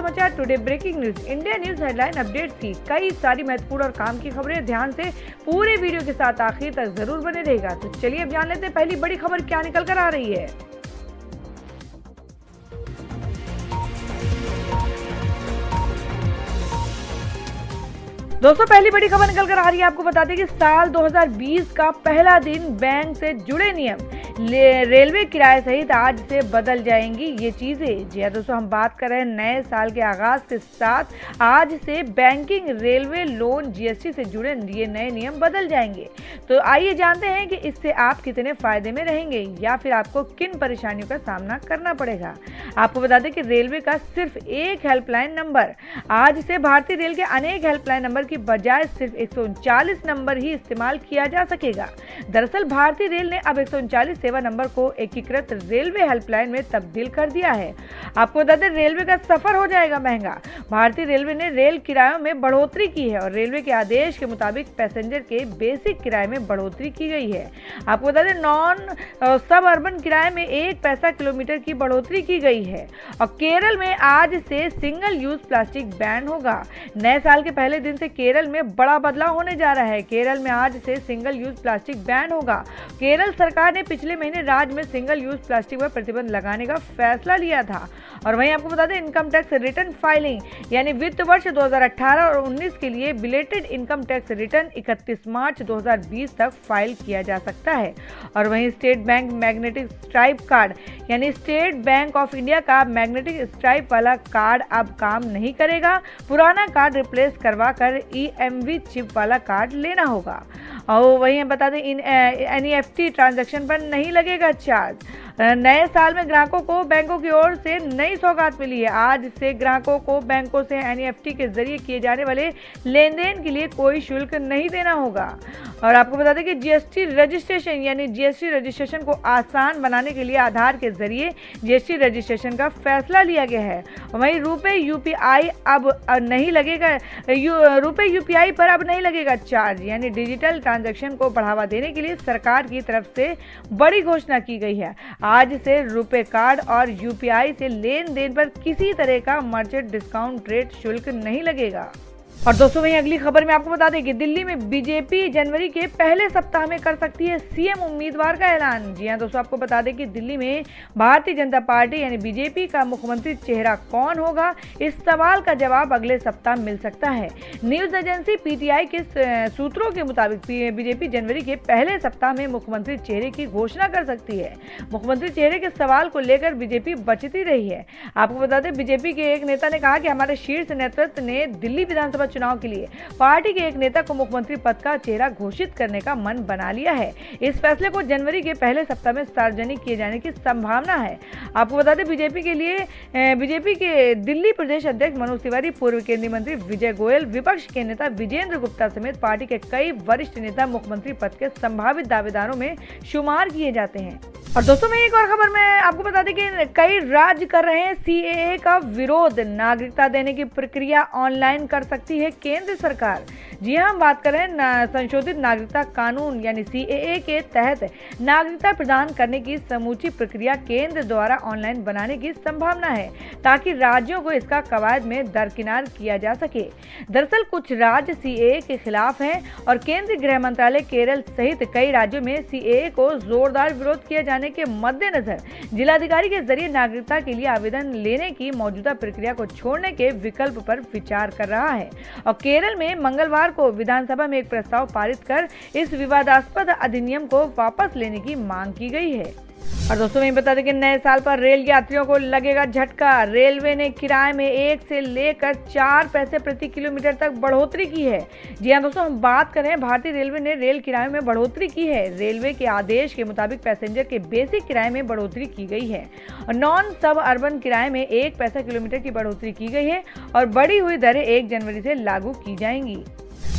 समाचार today breaking news India news headline updates की कई सारी महत्वपूर्ण और काम की खबरें। ध्यान से पूरे वीडियो के साथ आखिर तक जरूर बने रहेगा। तो चलिए अब जान लेते हैं पहली बड़ी खबर क्या निकल कर आ रही है। दोस्तों पहली बड़ी खबर निकल कर आ रही है। आपको बता दें कि साल 2020 का पहला दिन बैंक से जुड़े नियम रेलवे किराए सहित आज से बदल जाएंगी ये चीजें। जी हाँ दोस्तों, हम बात कर रहे हैं नए साल के आगाज के साथ आज से बैंकिंग, रेलवे, लोन, जीएसटी से जुड़े ये नए नियम बदल जाएंगे। तो आइए जानते हैं कि इससे आप कितने फायदे में रहेंगे या फिर आपको किन परेशानियों का सामना करना पड़ेगा। आपको बता दें कि रेलवे का सिर्फ एक हेल्पलाइन नंबर, आज से भारतीय रेल के अनेक हेल्पलाइन नंबर की बजाय सिर्फ 139 नंबर ही इस्तेमाल किया जा सकेगा। दरअसल भारतीय रेल ने अब 139 सेवा नंबर को एकीकृत रेलवे हेल्पलाइन में तब्दील कर दिया है। आपको बता दें रेलवे का सफर हो जाएगा महंगा। भारतीय रेलवे ने रेल किरायों में बढ़ोतरी की है और रेलवे के आदेश के मुताबिक पैसेंजर के बेसिक किराए में बढ़ोतरी की गई है। आपको बता दें नॉन सब अर्बन किराए में 1 पैसा किलोमीटर की बढ़ोतरी की गई है। और केरल में आज से सिंगल यूज प्लास्टिक बैन होगा। नए साल के पहले दिन से केरल में बड़ा बदलाव होने जा रहा है। केरल में आज से सिंगल यूज प्लास्टिक बैन होगा। केरल सरकार ने पिछले महीने राज्य में सिंगल यूज प्लास्टिक पर प्रतिबंध लगाने का फैसला लिया था। और वहीं आपको बता दें इनकम टैक्स रिटर्न फाइलिंग यानी वित्त वर्ष 2018 और 19 के लिए बिलेटेड इनकम टैक्स रिटर्न 31 मार्च 2020 तक फाइल किया जा सकता है। और वहीं state bank magnetic stripe card यानी स्टेट बैंक ऑफ इंडिया का मैग्नेटिक स्ट्राइप वाला कार्ड अब काम नहीं करेगा। पुराना कार्ड रिप्लेस करवा कर EMV चिप वाला कार्ड लेना होगा। और वहीं बता दें NEFT ट्रांजैक्शन पर नहीं लगेगा चार्ज। नए साल में ग्राहकों को बैंकों की ओर से नई सौगात मिली है। आज से ग्राहकों को बैंकों से NEFT के जरिए किए जाने वाले लेन देन के लिए कोई शुल्क नहीं देना होगा। और आपको बता दें कि GST रजिस्ट्रेशन यानी GST रजिस्ट्रेशन को आसान बनाने के लिए आधार के जरिए GST रजिस्ट्रेशन का फैसला लिया गया है। वहीं रुपए UPI अब नहीं लगेगा, रुपए UPI पर अब नहीं लगेगा चार्ज यानी डिजिटल ट्रांजैक्शन को बढ़ावा देने के लिए सरकार की तरफ से बड़ी घोषणा की गई है। आज से रुपए कार्ड और UPI से लेन देन पर किसी तरह का मर्चेंट डिस्काउंट रेट शुल्क नहीं लगेगा। और दोस्तों वहीं अगली खबर में आपको बता दें कि दिल्ली में बीजेपी जनवरी के पहले सप्ताह में कर सकती है CM उम्मीदवार का ऐलान। जी हां दोस्तों, आपको बता दें कि दिल्ली में भारतीय जनता पार्टी यानी बीजेपी का मुख्यमंत्री चेहरा कौन होगा, इस सवाल का जवाब अगले सप्ताह मिल सकता है। न्यूज एजेंसी PTI के सूत्रों के मुताबिक बीजेपी जनवरी के पहले सप्ताह में मुख्यमंत्री चेहरे की घोषणा कर सकती है। मुख्यमंत्री चेहरे के सवाल को लेकर बीजेपी बचती रही है। आपको बता दें बीजेपी के एक नेता ने कहा कि हमारे शीर्ष नेतृत्व ने दिल्ली विधानसभा चुनाव के लिए पार्टी के एक नेता को मुख्यमंत्री पद का चेहरा घोषित करने का मन बना लिया है। इस फैसले को जनवरी के पहले सप्ताह में सार्वजनिक किए जाने की संभावना है। आपको बता दें बीजेपी के दिल्ली प्रदेश अध्यक्ष मनोज तिवारी, पूर्व केंद्रीय मंत्री विजय गोयल, विपक्ष के नेता विजेंद्र गुप्ता समेत पार्टी के कई वरिष्ठ नेता मुख्यमंत्री पद के संभावित दावेदारों में शुमार किए जाते हैं। और दोस्तों में एक और खबर में आपको बता दें कि कई राज्य कर रहे हैं CAA का विरोध। नागरिकता देने की प्रक्रिया ऑनलाइन कर सकती है केंद्र सरकार। जी हां, हम बात कर रहे हैं संशोधित नागरिकता कानून यानी CAA के तहत नागरिकता प्रदान करने की समूची प्रक्रिया केंद्र द्वारा ऑनलाइन बनाने की संभावना है ताकि राज्यों को इसका कवायद में दरकिनार किया जा सके। दरअसल कुछ राज्य CAA के खिलाफ हैं और केंद्रीय गृह मंत्रालय केरल सहित कई राज्यों में CAA को जोरदार विरोध किया जाने के मद्देनजर जिलाधिकारी के जरिए नागरिकता के लिए आवेदन लेने की मौजूदा प्रक्रिया को छोड़ने के विकल्प पर विचार कर रहा है। और केरल में मंगलवार को विधानसभा में एक प्रस्ताव पारित कर इस विवादास्पद अधिनियम को वापस लेने की मांग की गई है। और दोस्तों मैं बता दें कि नए साल पर रेल यात्रियों को लगेगा झटका। रेलवे ने किराए में 1 से लेकर 4 पैसे प्रति किलोमीटर तक बढ़ोतरी की है। जी हां दोस्तों, हम बात करें भारतीय रेलवे ने रेल किराए में बढ़ोतरी की है। रेलवे के आदेश के मुताबिक पैसेंजर के बेसिक किराए में बढ़ोतरी की गई है और नॉन सब अर्बन किराए में 1 पैसा किलोमीटर की बढ़ोतरी की गई है और बढ़ी हुई दरें 1 जनवरी से लागू की जाएंगी।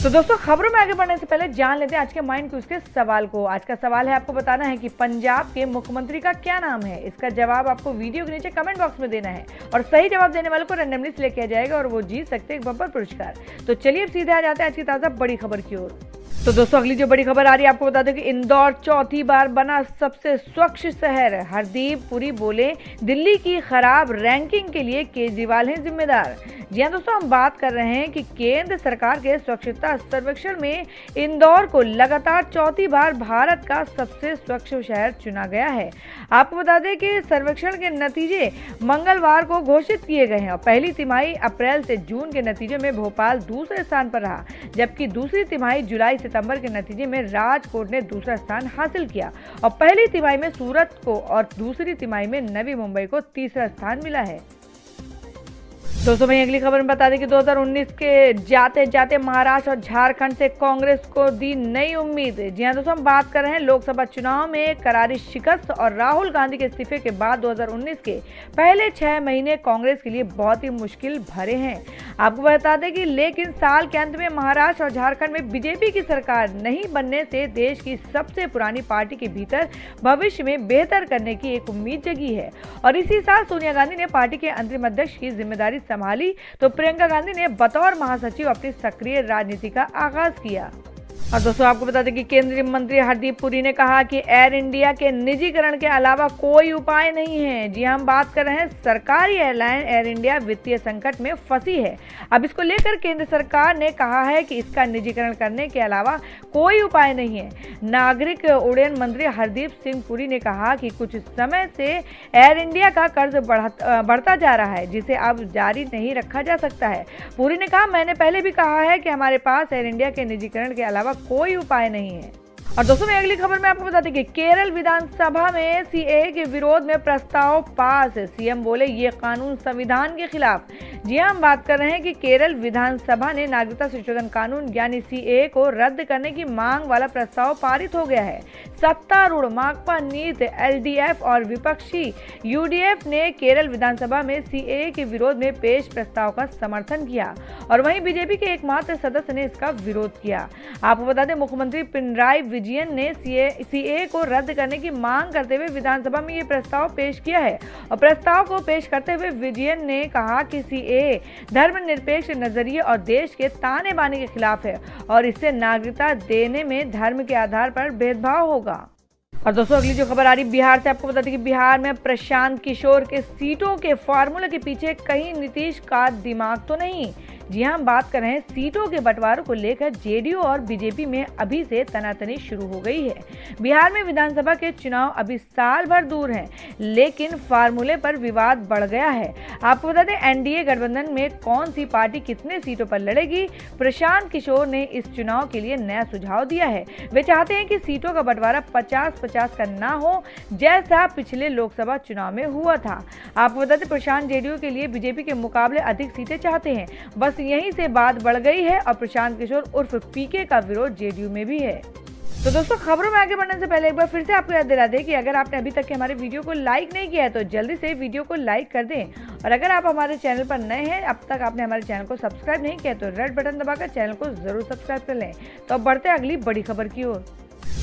तो दोस्तों खबरों में आगे बढ़ने से पहले जान लेते हैं आज के माइंड क्विज के सवाल को। आज का सवाल है, आपको बताना है कि पंजाब के मुख्यमंत्री का क्या नाम है। इसका जवाब आपको वीडियो के नीचे कमेंट बॉक्स में देना है और सही जवाब देने वाले को रैंडमली सिलेक्ट किया जाएगा और वो जीत सकते हैं एक बम्पर पुरस्कार। तो चलिए अब सीधे आ जाते हैं आज की ताजा बड़ी खबर की ओर। तो दोस्तों अगली जो बड़ी खबर आ रही है आपको बता दें कि इंदौर चौथी बार बना सबसे स्वच्छ शहर। हरदीप पुरी बोले दिल्ली की खराब रैंकिंग के लिए केजरीवाल हैं जिम्मेदार। जी हाँ दोस्तों, हम बात कर रहे हैं कि केंद्र सरकार के स्वच्छता सर्वेक्षण में इंदौर को लगातार चौथी बार भारत का सबसे स्वच्छ शहर चुना गया है। आपको बता दें कि सर्वेक्षण के नतीजे मंगलवार को घोषित किए गए हैं और पहली तिमाही अप्रैल से जून के नतीजे में भोपाल दूसरे स्थान पर रहा, जबकि दूसरी तिमाही जुलाई सितंबर के नतीजे में राजकोट ने दूसरा स्थान हासिल किया और पहली तिमाही में सूरत को और दूसरी तिमाही में नवी मुंबई को तीसरा स्थान मिला है। दोस्तों वहीं अगली खबर में बता दें कि 2019 के जाते जाते महाराष्ट्र और झारखंड से कांग्रेस को दी नई उम्मीद। जी हां दोस्तों, हम बात कर रहे हैं लोकसभा चुनाव में करारी शिकस्त और राहुल गांधी के इस्तीफे के बाद 2019 के पहले 6 महीने कांग्रेस के लिए बहुत ही मुश्किल भरे हैं। आपको बता दें कि लेकिन साल के अंत में महाराष्ट्र और झारखंड में बीजेपी की सरकार नहीं बनने से देश की सबसे पुरानी पार्टी के भीतर भविष्य में बेहतर करने की एक उम्मीद जगी है। और इसी साल सोनिया गांधी ने पार्टी के अंतरिम अध्यक्ष की जिम्मेदारी संभाली तो प्रियंका गांधी ने बतौर महासचिव अपनी सक्रिय राजनीति का आगाज किया। और दोस्तों आपको बता दें कि केंद्रीय मंत्री हरदीप पुरी ने कहा कि एयर इंडिया के निजीकरण के अलावा कोई उपाय नहीं है। जी हम बात कर रहे हैं सरकारी एयरलाइन एयर इंडिया वित्तीय संकट में फंसी है। अब इसको लेकर केंद्र सरकार ने कहा है कि इसका निजीकरण करने के अलावा कोई उपाय नहीं है। नागरिक उड्डयन मंत्री हरदीप सिंह पुरी ने कहा कि कुछ समय से एयर इंडिया का कर्ज बढ़ता जा रहा है, जिसे अब जारी नहीं रखा जा सकता है। पुरी ने कहा, मैंने पहले भी कहा है कि हमारे पास एयर इंडिया के निजीकरण के अलावा कोई उपाय नहीं है। और दोस्तों मैं अगली खबर में आपको बता दें कि केरल विधानसभा में सीएए के विरोध में प्रस्ताव पास। सीएम बोले ये कानून संविधान के खिलाफ। जी हम बात कर रहे हैं कि केरल विधानसभा ने नागरिकता संशोधन कानून यानी सीएए को रद्द करने की मांग वाला प्रस्ताव पारित हो गया है। सत्तारूढ़ माकपा नीति एलडीएफ और विपक्षी यूडीएफ ने केरल विधानसभा में सीएए के विरोध में पेश प्रस्ताव का समर्थन किया और वहीं बीजेपी के एकमात्र सदस्य ने इसका विरोध किया। आपको बता दें मुख्यमंत्री पिनराई विजयन ने सीएए को रद्द करने की मांग करते हुए विधानसभा में ये प्रस्ताव पेश किया है और प्रस्ताव को पेश करते हुए विजयन ने कहा कि सीएए धर्मनिरपेक्ष नजरिए और देश के ताने बाने के खिलाफ है और इससे नागरिकता देने में धर्म के आधार पर भेदभाव होगा। और दोस्तों अगली जो खबर आ रही बिहार से, आपको बता दें कि बिहार में प्रशांत किशोर के सीटों के फॉर्मूले के पीछे कहीं नीतीश का दिमाग तो नहीं। जी हाँ, हम बात कर रहे हैं सीटों के बंटवारों को लेकर जेडीयू और बीजेपी में अभी से तनातनी शुरू हो गई है। बिहार में विधानसभा के चुनाव अभी साल भर दूर हैं, लेकिन फार्मूले पर विवाद बढ़ गया है। आपको बता दें एनडीए गठबंधन में कौन सी पार्टी कितने सीटों पर लड़ेगी। प्रशांत किशोर ने इस चुनाव के लिए नया सुझाव दिया है। वे चाहते हैं कि सीटों का बंटवारा 50-50 का ना हो, जैसा पिछले लोकसभा चुनाव में हुआ था। आपको बता दें प्रशांत जेडीयू के लिए बीजेपी के मुकाबले अधिक सीटें चाहते हैं। बस यहीं से बात बढ़ गई है और प्रशांत किशोर उर्फ पीके का विरोध जेडीयू में भी है। तो दोस्तों खबरों में आगे बढ़ने से पहले एक बार फिर से आपको याद दिला दें कि अगर आपने अभी तक के हमारे वीडियो को लाइक नहीं किया है तो जल्दी से वीडियो को लाइक कर दें और अगर आप हमारे चैनल पर नए हैं, अब तक आपने हमारे चैनल को सब्सक्राइब नहीं किया तो रेड बटन दबाकर चैनल को जरूर सब्सक्राइब कर लें। तो अब बढ़ते हैं अगली बड़ी खबर की ओर।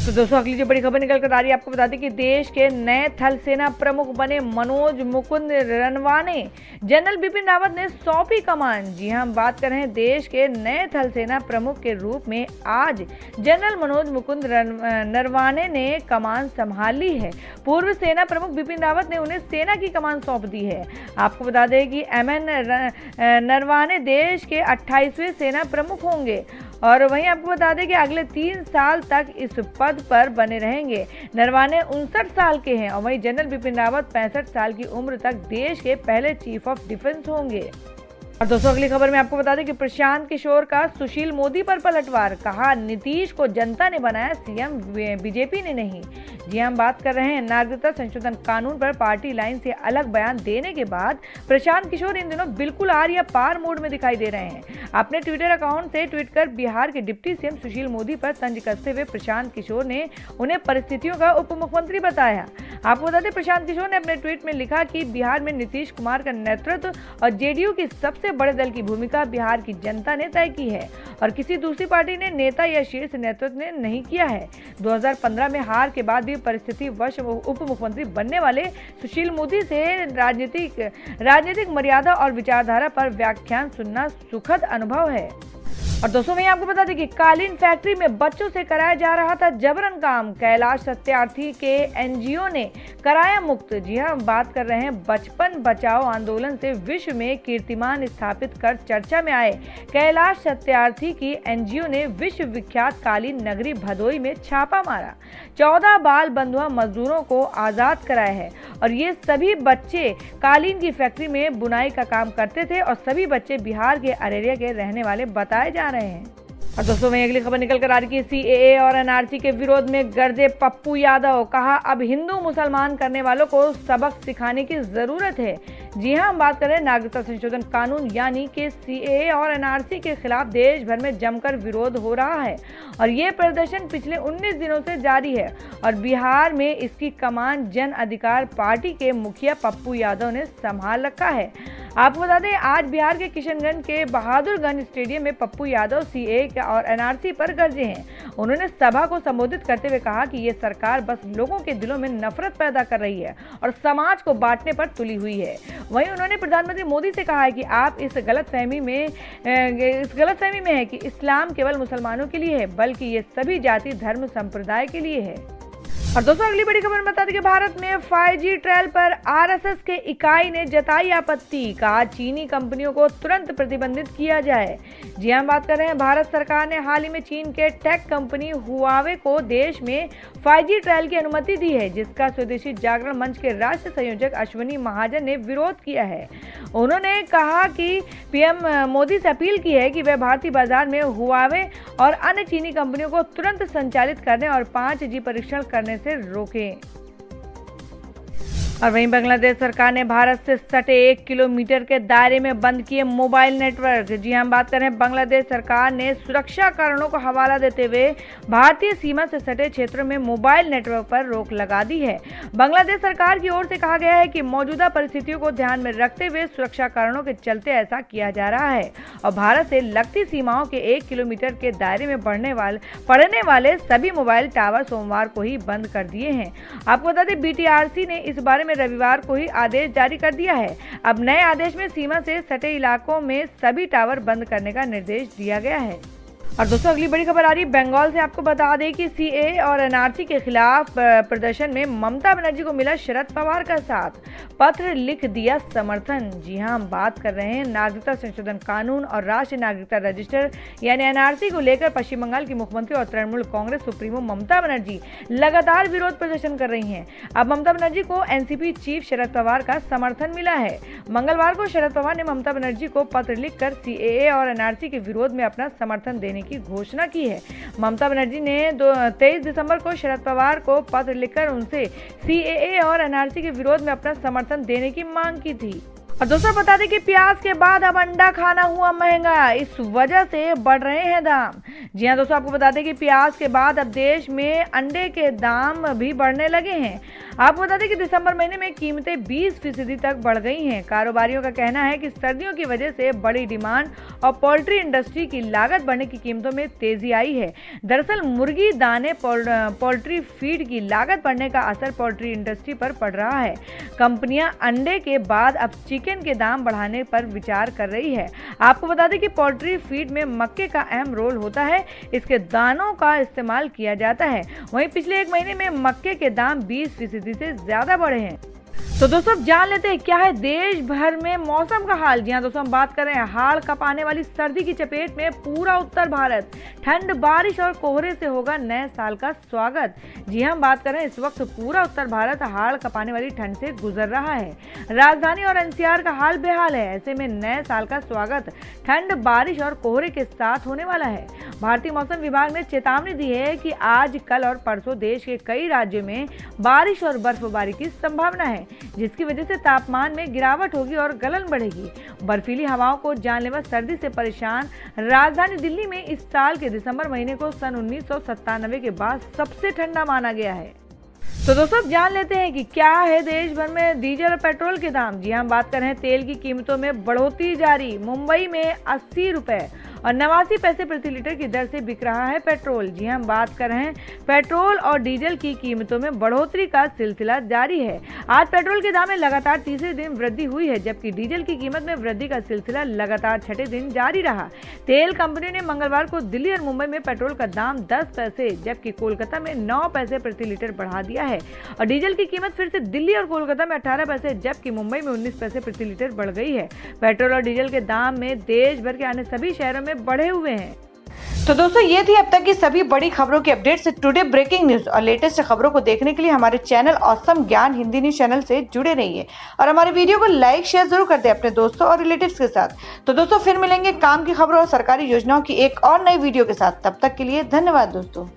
तो दोस्तों अगली जो बड़ी खबर निकल कर आ रही है, आपको बता दें कि देश के नए थल सेना प्रमुख बने मनोज मुकुंद नरवाने। जनरल बिपिन रावत ने सौंपी कमान। जी हां, हम बात कर रहे हैं देश के नए थल सेना प्रमुख के रूप में आज जनरल मनोज मुकुंद नरवाने ने कमान संभाल ली है। पूर्व सेना प्रमुख बिपिन रावत ने उन्हें सेना की कमान सौंप दी है। आपको बता दें कि एमएन नरवाने देश के 28वें सेना प्रमुख होंगे और वहीं आपको बता दें कि अगले 3 साल तक इस पद पर बने रहेंगे। नरवाने 59 साल के हैं और वहीं जनरल बिपिन रावत 65 साल की उम्र तक देश के पहले चीफ ऑफ डिफेंस होंगे। और दोस्तों अगली खबर में आपको बता दें कि प्रशांत किशोर का सुशील मोदी पर पलटवार। कहा नीतीश को जनता ने बनाया, सीएम बीजेपी ने नहीं। जी हम बात कर रहे हैं नागरिकता संशोधन कानून पर पार्टी लाइन से अलग बयान देने के बाद प्रशांत किशोर इन दिनों बिल्कुल आर या पार मोड में दिखाई दे रहे हैं। अपने ट्विटर अकाउंट से ट्वीट कर बिहार के डिप्टी सीएम सुशील मोदी पर तंज कसते हुए प्रशांत किशोर ने उन्हें परिस्थितियों का उप मुख्यमंत्री बताया। आपको बता दें प्रशांत किशोर ने अपने ट्वीट में लिखा कि बिहार में नीतीश कुमार का नेतृत्व और जेडीयू की सबसे बड़े दल की भूमिका बिहार की जनता ने तय की है और किसी दूसरी पार्टी ने नेता या शीर्ष नेतृत्व ने नहीं किया है। 2015 में हार के बाद भी परिस्थिति वश उप मुख्यमंत्री बनने वाले सुशील मोदी से राजनीतिक मर्यादा और विचारधारा पर व्याख्यान सुनना सुखद अनुभव है। और दोस्तों मैं आपको बता दें कि कालीन फैक्ट्री में बच्चों से कराया जा रहा था जबरन काम, कैलाश सत्यार्थी के एनजीओ ने कराया मुक्त। जी हां, बात कर रहे हैं बचपन बचाओ आंदोलन से विश्व में कीर्तिमान स्थापित कर चर्चा में आए कैलाश सत्यार्थी की एनजीओ ने विश्व विख्यात कालीन नगरी भदोई में छापा मारा, 14 बाल बंधुआ मजदूरों को आजाद कराया है। और ये सभी बच्चे कालीन की फैक्ट्री में बुनाई का काम करते थे और सभी बच्चे बिहार के अररिया के रहने वाले बताए जा रहे हैं। और दोस्तों में अगली खबर निकल कर आ रही है सीएए और एनआरसी के विरोध में गरजे पप्पू यादव, कहा अब हिंदू मुसलमान करने वालों को सबक सिखाने की जरूरत है। जी हां, हम बात कर रहे हैं नागरिकता संशोधन कानून यानी कि सीएए और एनआरसी के खिलाफ देश भर में जमकर विरोध हो रहा है और ये प्रदर्शन पिछले 19 दिनों से जारी है और बिहार में इसकी कमान जन अधिकार पार्टी के मुखिया पप्पू यादव ने संभाल रखा है। आपको बता दें आज बिहार के किशनगंज के बहादुरगंज स्टेडियम में पप्पू यादव सीएए और एनआरसी पर गरजे हैं। उन्होंने सभा को संबोधित करते हुए कहा कि ये सरकार बस लोगों के दिलों में नफरत पैदा कर रही है और समाज को बांटने पर तुली हुई है। वहीं उन्होंने प्रधानमंत्री मोदी से कहा है कि आप इस गलतफहमी में है कि इस्लाम केवल मुसलमानों के लिए है, बल्कि ये सभी जाति धर्म संप्रदाय के लिए है। और दोस्तों अगली बड़ी खबर बता दें कि भारत में 5G ट्रायल पर आरएसएस के इकाई ने जताई आपत्ति, कहा चीनी कंपनियों को तुरंत प्रतिबंधित किया जाए। जी हम बात कर रहे हैं भारत सरकार ने हाल ही में चीन के टेक कंपनी हुआवे को देश में 5G ट्रायल की अनुमति दी है, जिसका स्वदेशी जागरण मंच के राष्ट्रीय संयोजक अश्विनी महाजन ने विरोध किया है। उन्होंने कहा कि पीएम मोदी से अपील की है कि वे भारतीय बाजार में हुआवे और अन्य चीनी कंपनियों को तुरंत संचालित करने और 5G परीक्षण करने से रोकें। और वहीं बांग्लादेश सरकार ने भारत से सटे 1 किलोमीटर के दायरे में बंद किए मोबाइल नेटवर्क। जी हम बात कर रहे हैं बांग्लादेश सरकार ने सुरक्षा कारणों को हवाला देते हुए भारतीय सीमा से सटे क्षेत्रों में मोबाइल नेटवर्क पर रोक लगा दी है। बांग्लादेश सरकार की ओर से कहा गया है कि मौजूदा परिस्थितियों को ध्यान में रखते हुए सुरक्षा कारणों के चलते ऐसा किया जा रहा है और भारत से लगती सीमाओं के 1 किलोमीटर के दायरे में पड़ने वाले सभी मोबाइल टावर सोमवार को ही बंद कर दिए हैं। आपको बता दें बीटीआरसी ने इस बारे में रविवार को ही आदेश जारी कर दिया है। अब नए आदेश में सीमा से सटे इलाकों में सभी टावर बंद करने का निर्देश दिया गया है। और दोस्तों अगली बड़ी खबर आ रही है बंगाल से। आपको बता दें कि सीएए और एनआरसी के खिलाफ प्रदर्शन में ममता बनर्जी को मिला शरद पवार का साथ, पत्र लिख दिया समर्थन। जी हां, हम बात कर रहे हैं नागरिकता संशोधन कानून और राष्ट्रीय नागरिकता रजिस्टर यानी एनआरसी को लेकर पश्चिम बंगाल की मुख्यमंत्री और तृणमूल कांग्रेस सुप्रीमो ममता बनर्जी लगातार विरोध प्रदर्शन कर रही हैं। अब ममता बनर्जी को एनसीपी चीफ शरद पवार का समर्थन मिला है। मंगलवार को शरद पवार ने ममता बनर्जी को पत्र लिखकर सीएए और एनआरसी के विरोध में अपना समर्थन देने की घोषणा की है। ममता बनर्जी ने 23 दिसंबर को शरद पवार को पत्र लिखकर उनसे सीएए और एनआरसी के विरोध में अपना समर्थन देने की मांग की थी। और दोस्तों बता दें कि प्याज के बाद अब अंडा खाना हुआ महंगा, इस वजह से बढ़ रहे हैं दाम। जी हां दोस्तों, आपको बता दें कि प्याज के बाद अब देश में अंडे के दाम भी बढ़ने लगे हैं। आपको बता दें कि दिसंबर महीने में कीमतें 20% तक बढ़ गई हैं। कारोबारियों का कहना है कि सर्दियों की वजह से बड़ी डिमांड और पोल्ट्री इंडस्ट्री की लागत बढ़ने की कीमतों में तेजी आई है। दरअसल मुर्गी दाने पोल्ट्री फीड की लागत बढ़ने का असर पोल्ट्री इंडस्ट्री पर पड़ रहा है। कंपनियां अंडे के बाद अब चिकन के दाम बढ़ाने पर विचार कर रही है। आपको बता दें कि पोल्ट्री फीड में मक्के का अहम रोल होता है, इसके दानों का इस्तेमाल किया जाता है। वहीं पिछले 1 महीने में मक्के के दाम 20% से ज्यादा बढ़े हैं। तो दोस्तों जान लेते हैं क्या है देश भर में मौसम का हाल। जी हाँ दोस्तों, हम बात कर रहे हैं हाड़ कपाने वाली सर्दी की चपेट में पूरा उत्तर भारत। ठंड, बारिश और कोहरे से होगा नए साल का स्वागत। जी हाँ, हम बात कर रहे हैं इस वक्त पूरा उत्तर भारत हाड़ कपाने वाली ठंड से गुजर रहा है। राजधानी और एनसीआर का हाल बेहाल है। ऐसे में नए साल का स्वागत ठंड, बारिश और कोहरे के साथ होने वाला है। भारतीय मौसम विभाग ने चेतावनी दी है कि आज, कल और परसों देश के कई राज्यों में बारिश और बर्फबारी की संभावना है, जिसकी वजह से तापमान में गिरावट होगी और गलन बढ़ेगी। बर्फीली हवाओं को जानलेवा सर्दी से परेशान राजधानी दिल्ली में इस साल के दिसंबर महीने को सन 1997 के बाद सबसे ठंडा माना गया है। तो दोस्तों जान लेते हैं कि क्या है देश भर में डीजल और पेट्रोल के दाम। जी हम बात कर रहे हैं तेल की कीमतों में बढ़ोतरी जारी। मुंबई में 80 रुपए और 89 पैसे प्रति लीटर की दर से बिक रहा है पेट्रोल। जी हम बात कर रहे हैं पेट्रोल और डीजल की कीमतों में बढ़ोतरी का सिलसिला जारी है। आज पेट्रोल के दाम में लगातार तीसरे दिन वृद्धि हुई है, जबकि डीजल की कीमत में वृद्धि का सिलसिला लगातार छठे दिन जारी रहा। तेल कंपनी ने मंगलवार को दिल्ली और मुंबई में पेट्रोल का दाम 10 पैसे जबकि कोलकाता में 9 पैसे प्रति लीटर बढ़ा दिया है और डीजल की कीमत फिर से दिल्ली और कोलकाता में 18 पैसे जबकि मुंबई में 19 पैसे प्रति लीटर बढ़ गई है। पेट्रोल और डीजल के दाम में देश भर के अन्य सभी शहरों में बढ़े हुए हैं। तो दोस्तों ये थी अब तक की सभी बड़ी खबरों की अपडेट से टुडे ब्रेकिंग न्यूज और लेटेस्ट खबरों को देखने के लिए हमारे चैनल ऑसम ज्ञान हिंदी न्यूज चैनल से जुड़े रहिए और हमारे वीडियो को लाइक शेयर जरूर कर दें अपने दोस्तों और रिलेटिव्स के साथ। तो दोस्तों फिर मिलेंगे काम की खबरों और सरकारी योजनाओं की एक और नई वीडियो के साथ। तब तक के लिए धन्यवाद दोस्तों।